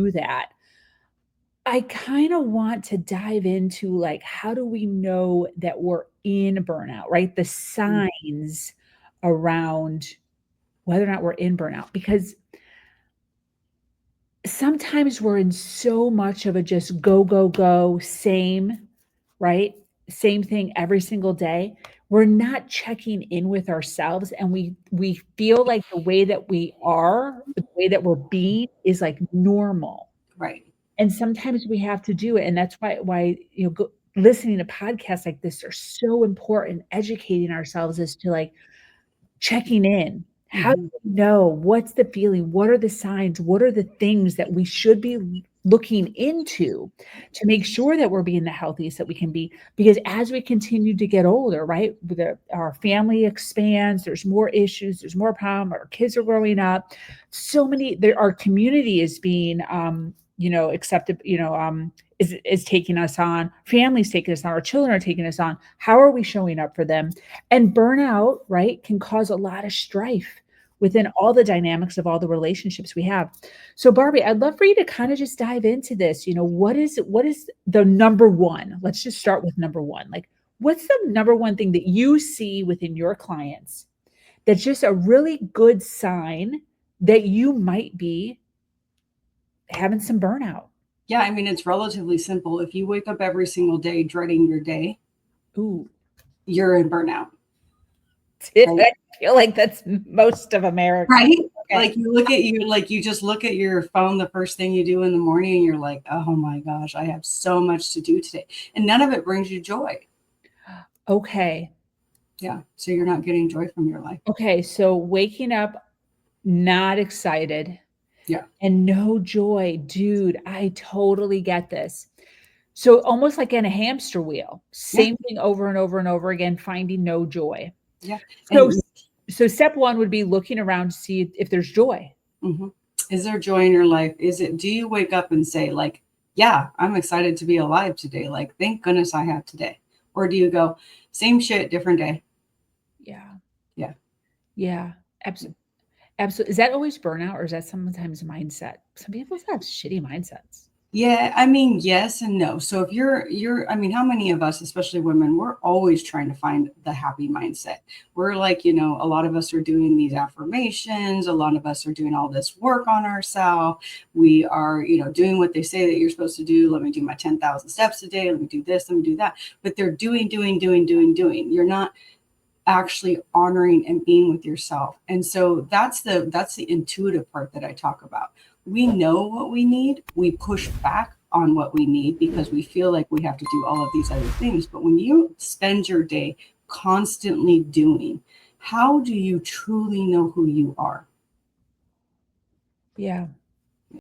do that, I kind of want to dive into like, how do we know that we're in burnout, right? The signs around whether or not we're in burnout, because sometimes we're in so much of a just go, go, go, same, right? Same thing every single day. We're not checking in with ourselves, and we feel like the way that we are, the way that we're being is like normal. Right. And sometimes we have to do it, and that's why listening to podcasts like this are so important. Educating ourselves as to like checking in. How do Mhm. we know? What's the feeling? What are the signs? What are the things that we should be looking into to make sure that we're being the healthiest that we can be? Because as we continue to get older, right, our family expands, there's more issues, there's more problems, our kids are growing up. Our community is being, accepted, is taking us on, families taking us on, our children are taking us on. How are we showing up for them? And burnout, right, can cause a lot of strife within all the dynamics of all the relationships we have. So Barbie, I'd love for you to kind of just dive into this. What is the number one? Let's just start with number one. Like, what's the number one thing that you see within your clients that's just a really good sign that you might be having some burnout? Yeah, I mean, it's relatively simple. If you wake up every single day dreading your day, Ooh, you're in burnout, right? I feel like that's most of America. Right? Okay. Like you just look at your phone the first thing you do in the morning and you're like, oh my gosh, I have so much to do today. And none of it brings you joy. Okay. Yeah. So you're not getting joy from your life. Okay. So waking up not excited Yeah. and no joy. Dude, I totally get this. So almost like in a hamster wheel, Yeah. same thing over and over and over again, finding no joy. Yeah. So And so step one would be looking around to see if there's joy. mhm. Is there joy in your life? Do you wake up and say, like, yeah, I'm excited to be alive today? Like, thank goodness I have today. Or do you go, same shit, different day? Yeah. Yeah. Yeah. Absolutely. Absolutely. Is that always burnout or is that sometimes mindset? Some people have shitty mindsets. Yeah, I mean, yes and no. So if I mean, how many of us, especially women, we're always trying to find the happy mindset. We're like, a lot of us are doing these affirmations, a lot of us are doing all this work on ourselves. We are, doing what they say that you're supposed to do. Let me do my 10,000 steps a day. Let me do this, let me do that. But they're doing, doing, doing, doing, doing. You're not actually honoring and being with yourself. And so that's the intuitive part that I talk about. We know what we need, we push back on what we need because we feel like we have to do all of these other things. But when you spend your day constantly doing, how do you truly know who you are? Yeah.